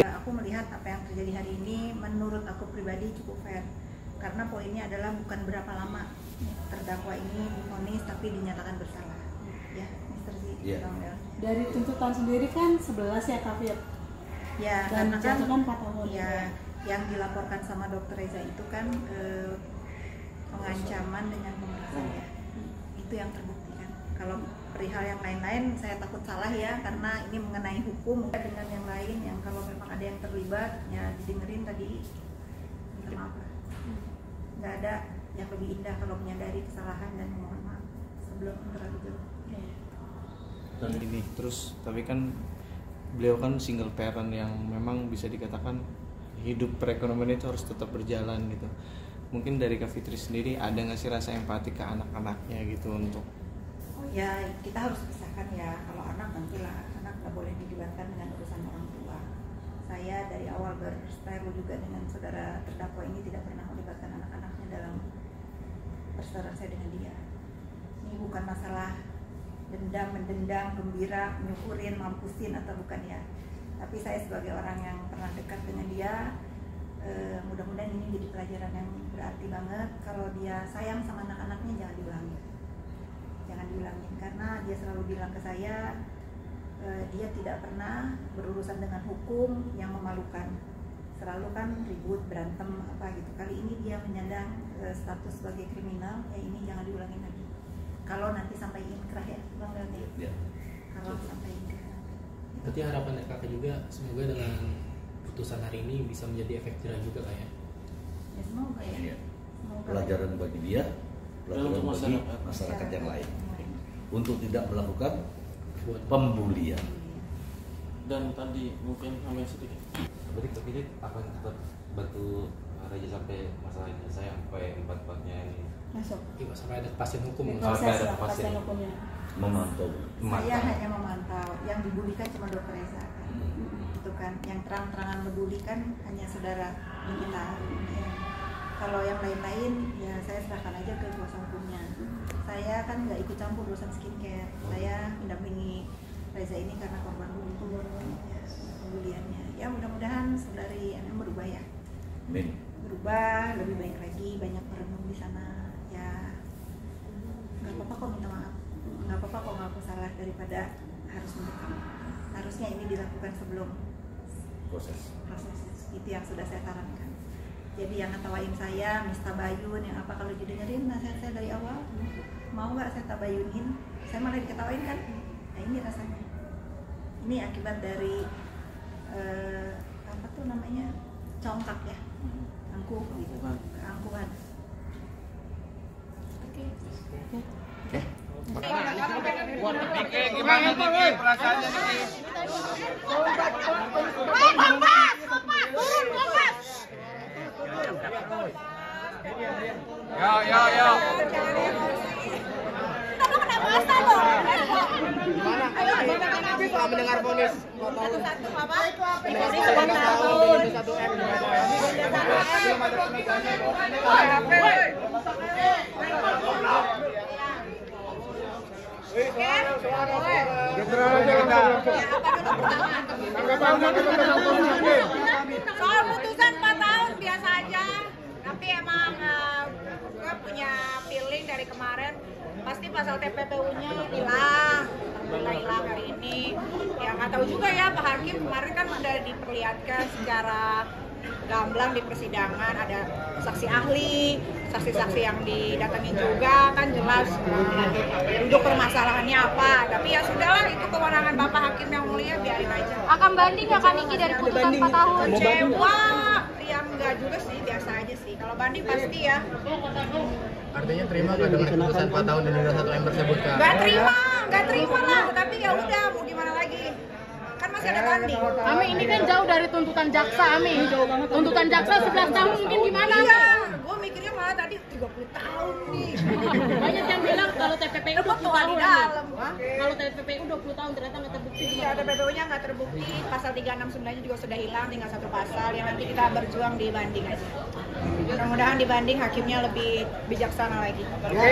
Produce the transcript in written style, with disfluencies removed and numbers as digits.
Aku melihat apa yang terjadi hari ini menurut aku pribadi cukup fair, karena poinnya adalah bukan berapa lama terdakwa ini divonis tapi dinyatakan bersalah. Ya, Mr. Z. Yeah. Dari tuntutan sendiri kan 11 ya Kak Fir? Ya, Dan karena kan 4 tahun. Ya, yang dilaporkan sama Dr. Reza itu kan pengancaman dengan pemeriksaan ya. Itu yang terbukti kan. Kalau perihal yang lain-lain saya takut salah ya, karena ini mengenai hukum dengan yang lain yang kalau memang ada yang terlibat ya didengerin tadi, minta maaf lah. Nggak ada yang lebih indah kalau menyadari kesalahan dan mohon maaf sebelum terlalu jauh. Dan ini terus, tapi kan beliau kan single parent yang memang bisa dikatakan hidup perekonomian itu harus tetap berjalan gitu. Mungkin dari Kak Fitri sendiri ada nggak sih rasa empati ke anak-anaknya gitu untuk? Ya kita harus pisahkan ya, kalau anak nantilah, anak nggak boleh dilibatkan dengan urusan orang tua. Saya dari awal berseteru juga dengan saudara terdakwa ini tidak pernah melibatkan anak-anaknya dalam perseteruan saya dengan dia. Ini bukan masalah dendam, mendendam, gembira, menyukurin, mampusin atau bukan ya. Tapi saya sebagai orang yang pernah dekat dengan dia, mudah-mudahan ini jadi pelajaran yang berarti banget. Kalau dia sayang sama anak-anaknya jangan diulangin. Jangan diulangin, karena dia selalu bilang ke saya dia tidak pernah berurusan dengan hukum yang memalukan. Selalu kan ribut, berantem apa gitu. Kali ini dia menyandang status sebagai kriminal, ya ini jangan diulangin lagi. Kalau nanti sampai inkrah ya, Bang Leon ya. Kalau sampai inkrah. Berarti harapan dari kakak juga semoga dengan putusan hari ini bisa menjadi efek jerah juga kayak. Ya semoga ya. Iya. Semoga Pelajaran bagi dia, pelajaran bagi masyarakat yang lain untuk tidak melakukan pembulian. Dan tadi mungkin namanya sedikit. Berarti terpilih akan tetap bantu Raja sampai masalah ini saya sampai 4-4-nya ini. Masuk. Iya, sampai ada kepastian hukum. Sampai ada Proses kepastian hukumnya. Memantau. Saya hanya memantau, yang dibulikan cuma Dr. Reza kan. Itu kan, yang terang-terangan membulikan hanya saudara kita. Ya. Kalau yang lain-lain ya saya serahkan aja ke kuasa hukumnya. Saya kan nggak ikut campur urusan skincare. Saya mendampingi Reza ini karena korban pembuliannya. Ya mudah-mudahan saudari MM berubah ya. Amin. Berubah, lebih baik lagi, banyak merenung di sana. Ya nggak apa-apa kok minta maaf. Nggak apa-apa kok ngaku salah daripada harus mendekam. Harusnya ini dilakukan sebelum Proses. Itu yang sudah saya sarankan. Jadi yang ngetawain saya, Mista Bayun, yang apa kalau didengerin nasihat saya dari awal, mau nggak saya tabayunin? Saya malah diketawain kan? Nah ini rasanya. Ini akibat dari apa tuh namanya, congkak ya, angkuh gitu, keangkuhan. Gimana nih perasaannya nih? Yo. Gimana mendengar vonis? Satu-satu apa? Soal putusan 4 tahun biasa aja, tapi emang gue punya feeling dari kemarin pasti pasal TPPU-nya hilang hari ini. Ya nggak tahu juga ya, Pak Hakim kemarin kan udah diperlihatkan secara gamblang di persidangan, ada saksi ahli, saksi-saksi yang didatangin juga kan jelas duduk permasalahannya apa. Tapi ya sudahlah, itu kewenangan Bapak Hakim yang mulia, biarin aja. Akan banding nggak kan Niki dari putusan 4 tahun? Kecewa, ya enggak juga sih, biasa aja sih. Kalau banding pasti ya. Artinya terima nggak dengan putusan 4 tahun dan denda 1 M tersebut kan? Nggak terima lah. Tapi ya udah, mau gimana lagi? Kan masih ada banding. Ami, ini kan jauh dari tuntutan jaksa, Ami. Tuntutan jaksa 11 tahun mungkin gimana? Iya, gue mikirnya malah tadi 30 tahun nih. Banyak yang bilang kalau TPPU 20 tahun. Kalau TPPU 20 tahun ternyata nggak terbukti. Iya, TPPU-nya nggak terbukti. Pasal 369-nya juga sudah hilang, tinggal 1 pasal. Yang nanti kita berjuang di banding aja. Mudah-mudahan di banding hakimnya lebih bijaksana lagi. Oke.